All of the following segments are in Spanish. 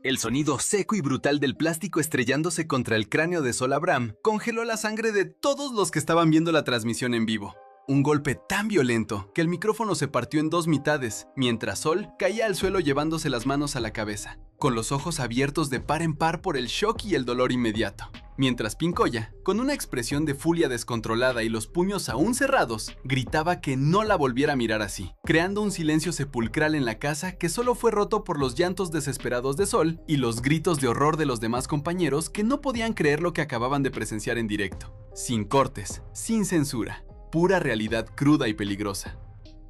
El sonido seco y brutal del plástico estrellándose contra el cráneo de Sol Abraham congeló la sangre de todos los que estaban viendo la transmisión en vivo. Un golpe tan violento que el micrófono se partió en dos mitades, mientras Sol caía al suelo llevándose las manos a la cabeza, con los ojos abiertos de par en par por el shock y el dolor inmediato. Mientras Pincoya, con una expresión de furia descontrolada y los puños aún cerrados, gritaba que no la volviera a mirar así, creando un silencio sepulcral en la casa que solo fue roto por los llantos desesperados de Sol y los gritos de horror de los demás compañeros que no podían creer lo que acababan de presenciar en directo. Sin cortes, sin censura, pura realidad cruda y peligrosa.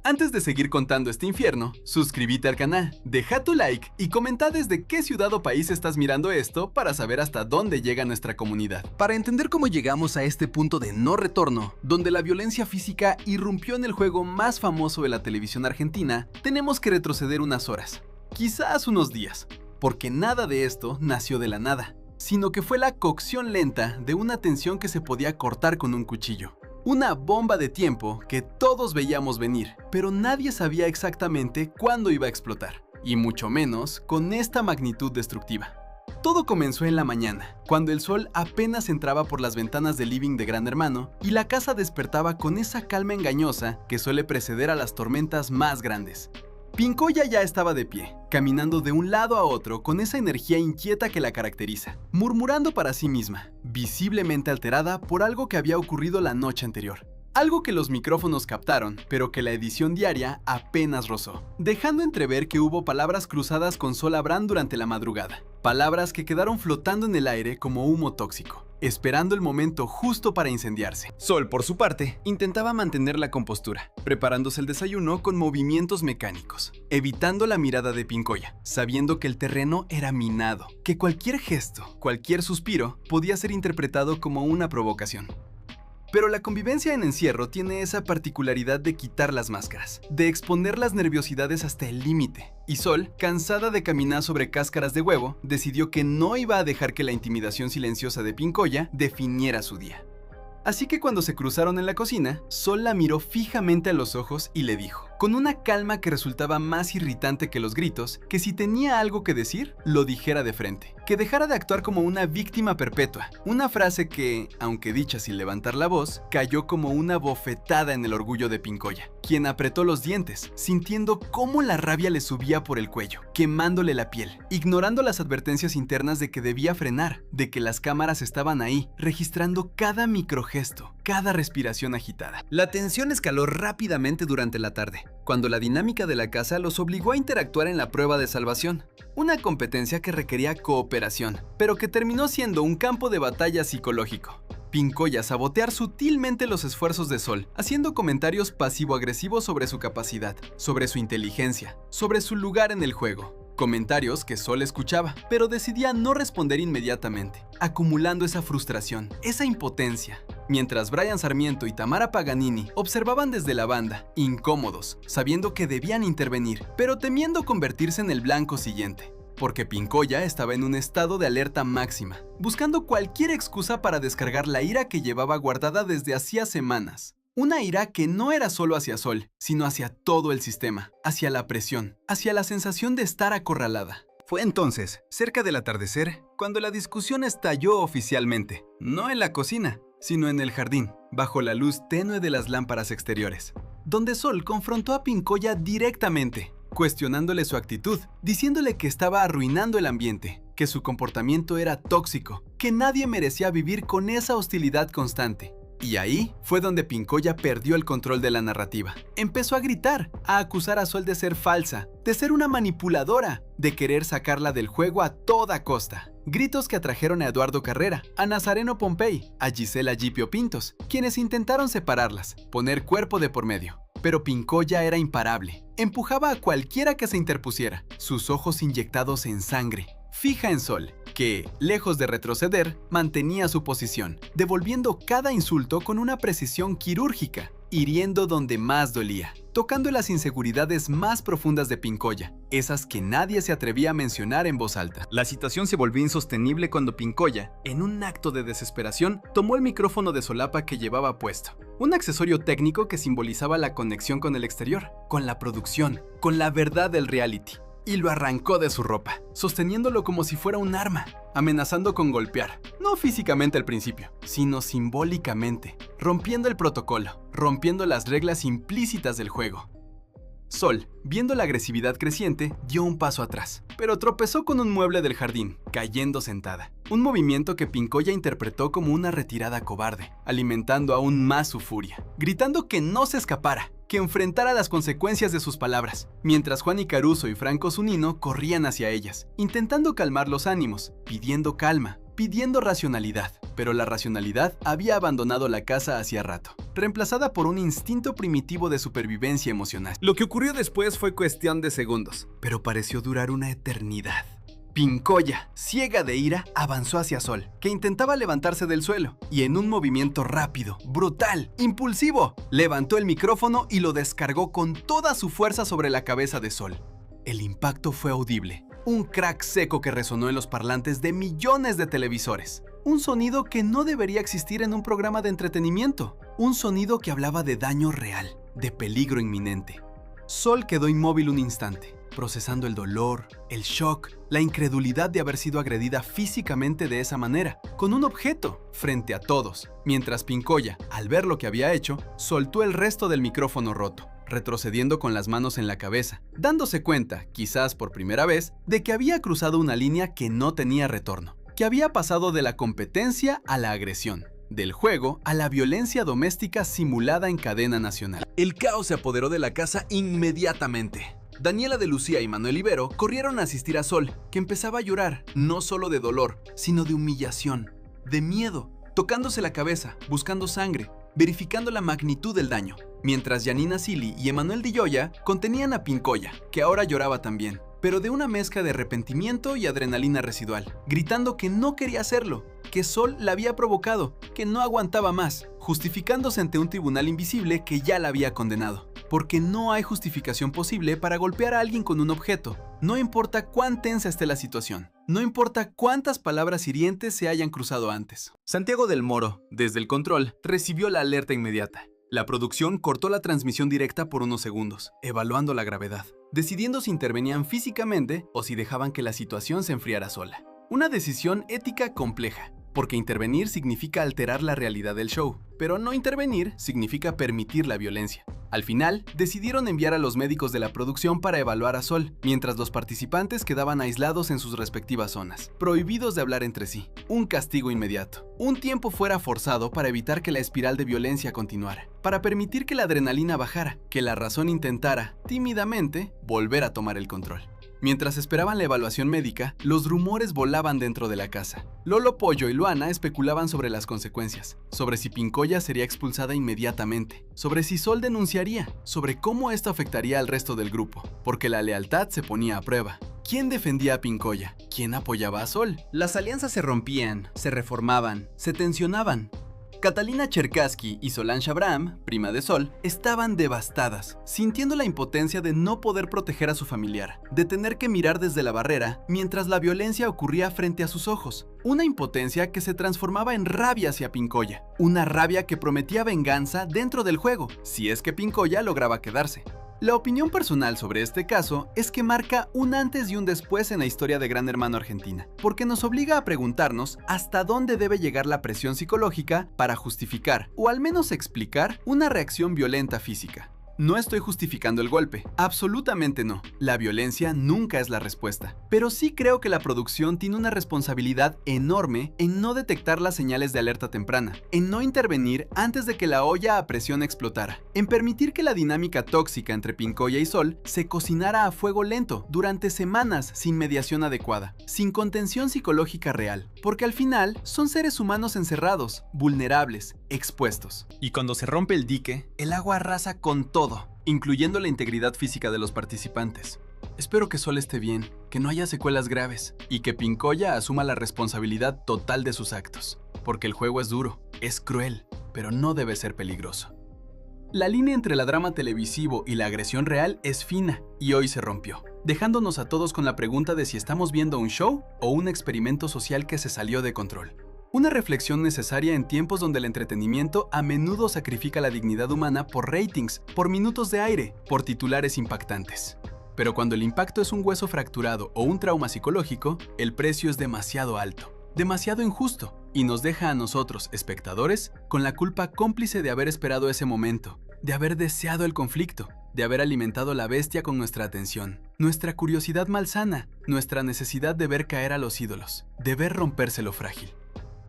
Antes de seguir contando este infierno, suscríbete al canal, deja tu like y comenta desde qué ciudad o país estás mirando esto para saber hasta dónde llega nuestra comunidad. Para entender cómo llegamos a este punto de no retorno, donde la violencia física irrumpió en el juego más famoso de la televisión argentina, tenemos que retroceder unas horas, quizás unos días, porque nada de esto nació de la nada, sino que fue la cocción lenta de una tensión que se podía cortar con un cuchillo. Una bomba de tiempo que todos veíamos venir, pero nadie sabía exactamente cuándo iba a explotar, y mucho menos con esta magnitud destructiva. Todo comenzó en la mañana, cuando el sol apenas entraba por las ventanas del living de Gran Hermano y la casa despertaba con esa calma engañosa que suele preceder a las tormentas más grandes. Pincoya ya estaba de pie, caminando de un lado a otro con esa energía inquieta que la caracteriza, murmurando para sí misma, visiblemente alterada por algo que había ocurrido la noche anterior. Algo que los micrófonos captaron, pero que la edición diaria apenas rozó, dejando entrever que hubo palabras cruzadas con Sol Abraham durante la madrugada. Palabras que quedaron flotando en el aire como humo tóxico, esperando el momento justo para incendiarse. Sol, por su parte, intentaba mantener la compostura, preparándose el desayuno con movimientos mecánicos, evitando la mirada de Pincoya, sabiendo que el terreno era minado, que cualquier gesto, cualquier suspiro, podía ser interpretado como una provocación. Pero la convivencia en encierro tiene esa particularidad de quitar las máscaras, de exponer las nerviosidades hasta el límite. Y Sol, cansada de caminar sobre cáscaras de huevo, decidió que no iba a dejar que la intimidación silenciosa de Pincoya definiera su día. Así que cuando se cruzaron en la cocina, Sol la miró fijamente a los ojos y le dijo, con una calma que resultaba más irritante que los gritos, que si tenía algo que decir, lo dijera de frente, que dejara de actuar como una víctima perpetua. Una frase que, aunque dicha sin levantar la voz, cayó como una bofetada en el orgullo de Pincoya, quien apretó los dientes, sintiendo cómo la rabia le subía por el cuello, quemándole la piel, ignorando las advertencias internas de que debía frenar, de que las cámaras estaban ahí, registrando cada microgesto, cada respiración agitada. La tensión escaló rápidamente durante la tarde, cuando la dinámica de la casa los obligó a interactuar en la prueba de salvación, una competencia que requería cooperación, pero que terminó siendo un campo de batalla psicológico. Pincoya sabotear sutilmente los esfuerzos de Sol, haciendo comentarios pasivo-agresivos sobre su capacidad, sobre su inteligencia, sobre su lugar en el juego. Comentarios que Sol escuchaba, pero decidía no responder inmediatamente, acumulando esa frustración, esa impotencia. Mientras Brian Sarmiento y Tamara Paganini observaban desde la banda, incómodos, sabiendo que debían intervenir, pero temiendo convertirse en el blanco siguiente. Porque Pincoya estaba en un estado de alerta máxima, buscando cualquier excusa para descargar la ira que llevaba guardada desde hacía semanas. Una ira que no era solo hacia Sol, sino hacia todo el sistema, hacia la presión, hacia la sensación de estar acorralada. Fue entonces, cerca del atardecer, cuando la discusión estalló oficialmente, no en la cocina, sino en el jardín, bajo la luz tenue de las lámparas exteriores, donde Sol confrontó a Pincoya directamente, cuestionándole su actitud, diciéndole que estaba arruinando el ambiente, que su comportamiento era tóxico, que nadie merecía vivir con esa hostilidad constante. Y ahí fue donde Pincoya perdió el control de la narrativa. Empezó a gritar, a acusar a Sol de ser falsa, de ser una manipuladora, de querer sacarla del juego a toda costa. Gritos que atrajeron a Eduardo Carrera, a Nazareno Pompey, a Gisela Gipio Pintos, quienes intentaron separarlas, poner cuerpo de por medio. Pero Pincoya era imparable. Empujaba a cualquiera que se interpusiera, sus ojos inyectados en sangre, fija en Sol, que, lejos de retroceder, mantenía su posición, devolviendo cada insulto con una precisión quirúrgica, hiriendo donde más dolía, tocando las inseguridades más profundas de Pincoya, esas que nadie se atrevía a mencionar en voz alta. La situación se volvió insostenible cuando Pincoya, en un acto de desesperación, tomó el micrófono de solapa que llevaba puesto, un accesorio técnico que simbolizaba la conexión con el exterior, con la producción, con la verdad del reality. y lo arrancó de su ropa, sosteniéndolo como si fuera un arma, amenazando con golpear, no físicamente al principio, sino simbólicamente, rompiendo el protocolo, rompiendo las reglas implícitas del juego. Sol, viendo la agresividad creciente, dio un paso atrás, pero tropezó con un mueble del jardín, cayendo sentada. Un movimiento que Pincoya interpretó como una retirada cobarde, alimentando aún más su furia, gritando que no se escapara, que enfrentara las consecuencias de sus palabras, mientras Juan y Caruso y Franco Zunino corrían hacia ellas, intentando calmar los ánimos, pidiendo calma, pidiendo racionalidad. Pero la racionalidad había abandonado la casa hacía rato, reemplazada por un instinto primitivo de supervivencia emocional. Lo que ocurrió después fue cuestión de segundos, pero pareció durar una eternidad. Pincoya, ciega de ira, avanzó hacia Sol, que intentaba levantarse del suelo, y en un movimiento rápido, brutal, impulsivo, levantó el micrófono y lo descargó con toda su fuerza sobre la cabeza de Sol. El impacto fue audible, un crack seco que resonó en los parlantes de millones de televisores. Un sonido que no debería existir en un programa de entretenimiento. Un sonido que hablaba de daño real, de peligro inminente. Sol quedó inmóvil un instante, procesando el dolor, el shock, la incredulidad de haber sido agredida físicamente de esa manera, con un objeto, frente a todos, mientras Pincoya, al ver lo que había hecho, soltó el resto del micrófono roto, retrocediendo con las manos en la cabeza, dándose cuenta, quizás por primera vez, de que había cruzado una línea que no tenía retorno, que había pasado de la competencia a la agresión, del juego a la violencia doméstica simulada en cadena nacional. El caos se apoderó de la casa inmediatamente. Daniela de Lucía y Manuel Ibero corrieron a asistir a Sol, que empezaba a llorar, no solo de dolor, sino de humillación, de miedo, tocándose la cabeza, buscando sangre, verificando la magnitud del daño, mientras Janina Silly y Emanuel Di Gioia contenían a Pincoya, que ahora lloraba también, pero de una mezcla de arrepentimiento y adrenalina residual, gritando que no quería hacerlo, que Sol la había provocado, que no aguantaba más, justificándose ante un tribunal invisible que ya la había condenado. Porque no hay justificación posible para golpear a alguien con un objeto, no importa cuán tensa esté la situación, no importa cuántas palabras hirientes se hayan cruzado antes. Santiago del Moro, desde el control, recibió la alerta inmediata. La producción cortó la transmisión directa por unos segundos, evaluando la gravedad, decidiendo si intervenían físicamente o si dejaban que la situación se enfriara sola. Una decisión ética compleja, porque intervenir significa alterar la realidad del show, pero no intervenir significa permitir la violencia. Al final, decidieron enviar a los médicos de la producción para evaluar a Sol, mientras los participantes quedaban aislados en sus respectivas zonas, prohibidos de hablar entre sí. Un castigo inmediato. Un tiempo fuera forzado para evitar que la espiral de violencia continuara, para permitir que la adrenalina bajara, que la razón intentara, tímidamente, volver a tomar el control. Mientras esperaban la evaluación médica, los rumores volaban dentro de la casa. Lolo Pollo y Luana especulaban sobre las consecuencias, sobre si Pincoya sería expulsada inmediatamente, sobre si Sol denunciaría, sobre cómo esto afectaría al resto del grupo, porque la lealtad se ponía a prueba. ¿Quién defendía a Pincoya? ¿Quién apoyaba a Sol? Las alianzas se rompían, se reformaban, se tensionaban. Catalina Cherkassky y Solange Abraham, prima de Sol, estaban devastadas, sintiendo la impotencia de no poder proteger a su familiar, de tener que mirar desde la barrera mientras la violencia ocurría frente a sus ojos. Una impotencia que se transformaba en rabia hacia Pincoya, una rabia que prometía venganza dentro del juego, si es que Pincoya lograba quedarse. La opinión personal sobre este caso es que marca un antes y un después en la historia de Gran Hermano Argentina, porque nos obliga a preguntarnos hasta dónde debe llegar la presión psicológica para justificar, o al menos explicar, una reacción violenta física. No estoy justificando el golpe, absolutamente no. La violencia nunca es la respuesta. Pero sí creo que la producción tiene una responsabilidad enorme en no detectar las señales de alerta temprana, en no intervenir antes de que la olla a presión explotara, en permitir que la dinámica tóxica entre Pincoya y Sol se cocinara a fuego lento durante semanas sin mediación adecuada, sin contención psicológica real, porque al final son seres humanos encerrados, vulnerables, expuestos. Y cuando se rompe el dique, el agua arrasa con todo, incluyendo la integridad física de los participantes. Espero que Sol esté bien, que no haya secuelas graves y que Pincoya asuma la responsabilidad total de sus actos, porque el juego es duro, es cruel, pero no debe ser peligroso. La línea entre el drama televisivo y la agresión real es fina y hoy se rompió, dejándonos a todos con la pregunta de si estamos viendo un show o un experimento social que se salió de control. Una reflexión necesaria en tiempos donde el entretenimiento a menudo sacrifica la dignidad humana por ratings, por minutos de aire, por titulares impactantes. Pero cuando el impacto es un hueso fracturado o un trauma psicológico, el precio es demasiado alto, demasiado injusto, y nos deja a nosotros, espectadores, con la culpa cómplice de haber esperado ese momento, de haber deseado el conflicto, de haber alimentado la bestia con nuestra atención, nuestra curiosidad malsana, nuestra necesidad de ver caer a los ídolos, de ver romperse lo frágil.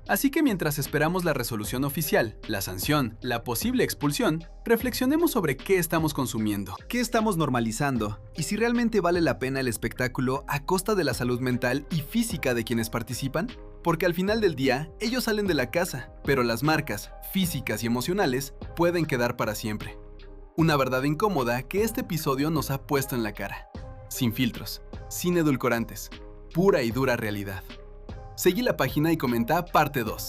Así que mientras esperamos la resolución oficial, la sanción, la posible expulsión, reflexionemos sobre qué estamos consumiendo. ¿Qué estamos normalizando? Y si realmente vale la pena el espectáculo a costa de la salud mental y física de quienes participan. Porque al final del día, ellos salen de la casa, pero las marcas, físicas y emocionales, pueden quedar para siempre. Una verdad incómoda que este episodio nos ha puesto en la cara. Sin filtros, sin edulcorantes, pura y dura realidad. Seguí la página y comenta parte 2.